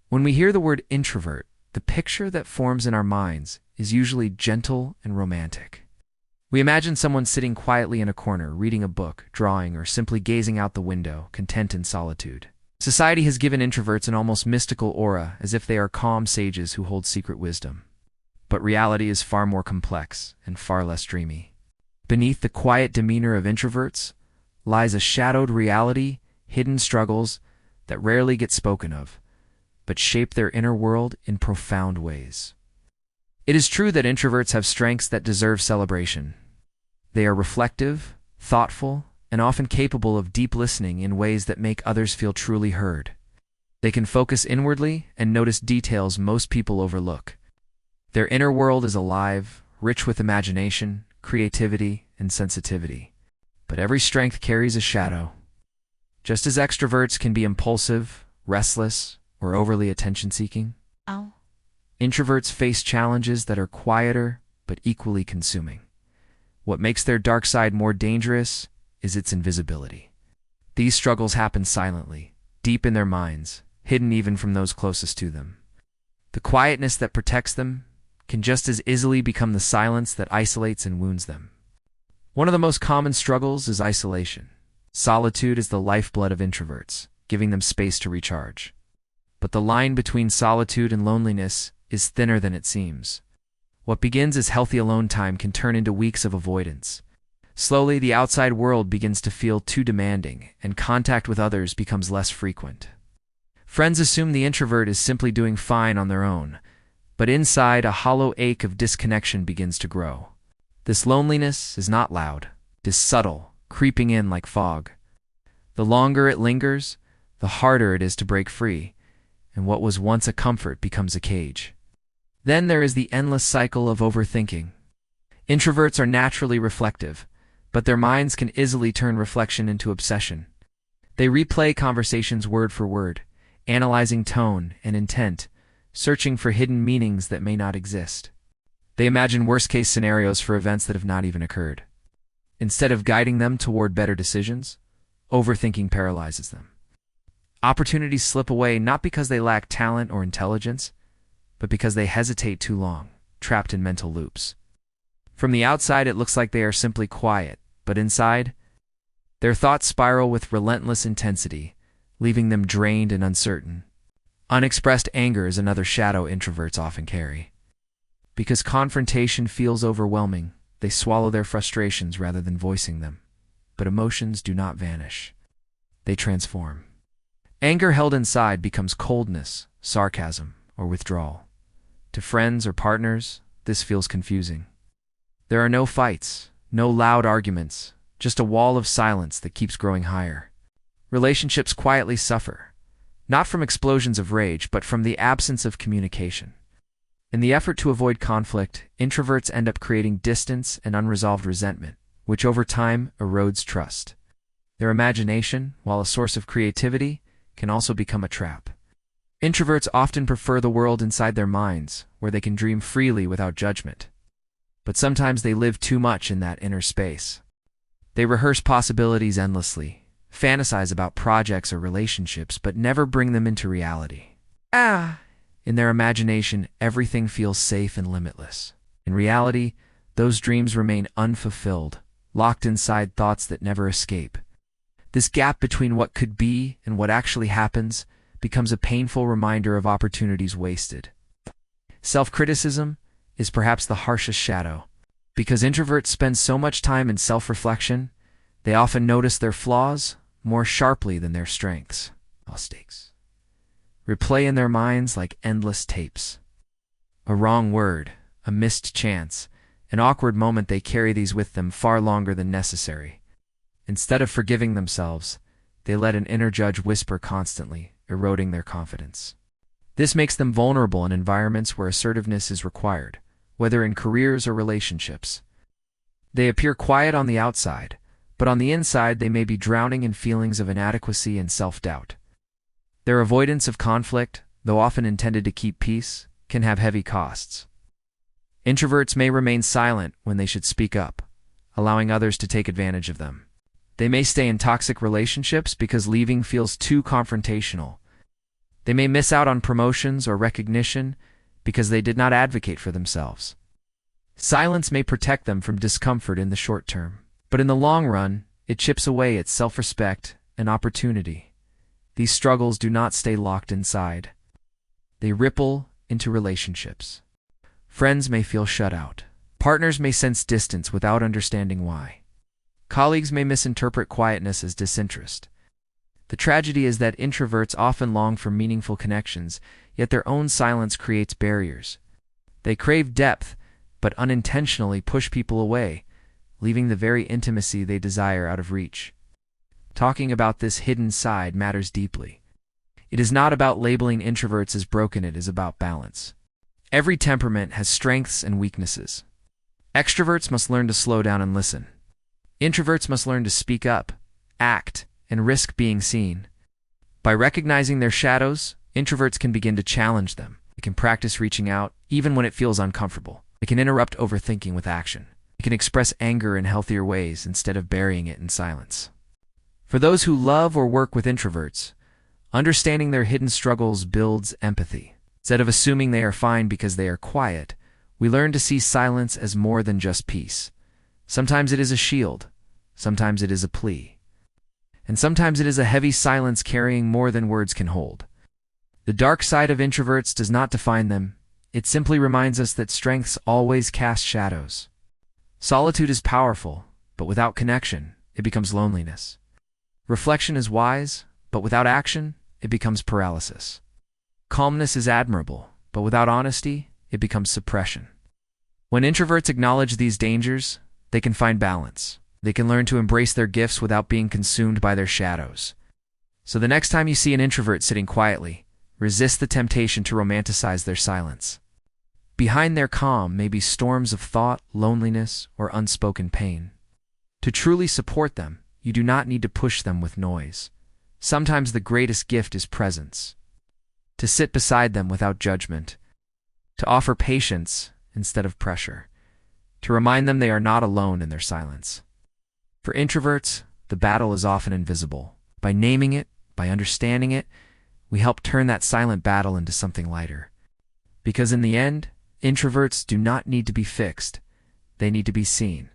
When we hear the word introvert, the picture that forms in our minds is usually gentle and romantic. We imagine someone sitting quietly in a corner, reading a book, drawing, or simply gazing out the window, content in solitude. Society has given introverts an almost mystical aura, as if they are calm sages who hold secret wisdom. But reality is far more complex and far less dreamy. Beneath the quiet demeanor of introverts lies a shadowed reality, hidden struggles that rarely get spoken of, but shape their inner world in profound ways. It is true that introverts have strengths that deserve celebration. They are reflective, thoughtful, and often capable of deep listening in ways that make others feel truly heard. They can focus inwardly and notice details most people overlook. Their inner world is alive, rich with imagination, creativity, and sensitivity. But every strength carries a shadow. Just as extroverts can be impulsive, restless, or overly attention-seeking, introverts face challenges that are quieter but equally consuming. What makes their dark side more dangerous is its invisibility. These struggles happen silently, deep in their minds, hidden even from those closest to them. The quietness that protects them can just as easily become the silence that isolates and wounds them. One of the most common struggles is isolation. Solitude is the lifeblood of introverts, giving them space to recharge. But the line between solitude and loneliness is thinner than it seems. What begins as healthy alone time can turn into weeks of avoidance. Slowly, the outside world begins to feel too demanding, and contact with others becomes less frequent. Friends assume the introvert is simply doing fine on their own, but inside, a hollow ache of disconnection begins to grow. This loneliness is not loud. It is subtle, creeping in like fog. The longer it lingers, the harder it is to break free, and what was once a comfort becomes a cage. Then there is the endless cycle of overthinking. Introverts are naturally reflective, but their minds can easily turn reflection into obsession. They replay conversations word for word, analyzing tone and intent, searching for hidden meanings that may not exist. They imagine worst-case scenarios for events that have not even occurred. Instead of guiding them toward better decisions, overthinking paralyzes them. Opportunities slip away not because they lack talent or intelligence, but because they hesitate too long, trapped in mental loops. From the outside, it looks like they are simply quiet, but inside, their thoughts spiral with relentless intensity, leaving them drained and uncertain. Unexpressed anger is another shadow introverts often carry. Because confrontation feels overwhelming, they swallow their frustrations rather than voicing them. But emotions do not vanish. They transform. Anger held inside becomes coldness, sarcasm, or withdrawal. To friends or partners, this feels confusing. There are no fights, no loud arguments, just a wall of silence that keeps growing higher. Relationships quietly suffer, not from explosions of rage, but from the absence of communication. In the effort to avoid conflict, introverts end up creating distance and unresolved resentment, which over time erodes trust. Their imagination, while a source of creativity, can also become a trap. Introverts often prefer the world inside their minds, where they can dream freely without judgment. But sometimes they live too much in that inner space. They rehearse possibilities endlessly, fantasize about projects or relationships, but never bring them into reality. In their imagination, everything feels safe and limitless. In reality, those dreams remain unfulfilled, locked inside thoughts that never escape. This gap between what could be and what actually happens becomes a painful reminder of opportunities wasted. Self-criticism is perhaps the harshest shadow. Because introverts spend so much time in self-reflection, they often notice their flaws more sharply than their strengths. Mistakes replay in their minds like endless tapes. A wrong word, a missed chance, an awkward moment, they carry these with them far longer than necessary. Instead of forgiving themselves, they let an inner judge whisper constantly, eroding their confidence. This makes them vulnerable in environments where assertiveness is required, whether in careers or relationships. They appear quiet on the outside, but on the inside they may be drowning in feelings of inadequacy and self-doubt. Their avoidance of conflict, though often intended to keep peace, can have heavy costs. Introverts may remain silent when they should speak up, allowing others to take advantage of them. They may stay in toxic relationships because leaving feels too confrontational. They may miss out on promotions or recognition because they did not advocate for themselves. Silence may protect them from discomfort in the short term, but in the long run, it chips away at self-respect and opportunity. These struggles do not stay locked inside. They ripple into relationships. Friends may feel shut out. Partners may sense distance without understanding why. Colleagues may misinterpret quietness as disinterest. The tragedy is that introverts often long for meaningful connections, yet their own silence creates barriers. They crave depth, but unintentionally push people away, leaving the very intimacy they desire out of reach. Talking about this hidden side matters deeply. It is not about labeling introverts as broken, it is about balance. Every temperament has strengths and weaknesses. Extroverts must learn to slow down and listen. Introverts must learn to speak up, act, and risk being seen. By recognizing their shadows, introverts can begin to challenge them. They can practice reaching out, even when it feels uncomfortable. They can interrupt overthinking with action. They can express anger in healthier ways instead of burying it in silence. For those who love or work with introverts, understanding their hidden struggles builds empathy. Instead of assuming they are fine because they are quiet, we learn to see silence as more than just peace. Sometimes it is a shield, sometimes it is a plea, and sometimes it is a heavy silence carrying more than words can hold. The dark side of introverts does not define them. It simply reminds us that strengths always cast shadows. Solitude is powerful, but without connection, it becomes loneliness. Reflection is wise, but without action, it becomes paralysis. Calmness is admirable, but without honesty, it becomes suppression. When introverts acknowledge these dangers, they can find balance. They can learn to embrace their gifts without being consumed by their shadows. So the next time you see an introvert sitting quietly, resist the temptation to romanticize their silence. Behind their calm may be storms of thought, loneliness, or unspoken pain. To truly support them, you do not need to push them with noise. Sometimes the greatest gift is presence. To sit beside them without judgment. To offer patience instead of pressure. To remind them they are not alone in their silence. For introverts, the battle is often invisible. By naming it, by understanding it, we help turn that silent battle into something lighter. Because in the end, introverts do not need to be fixed. They need to be seen.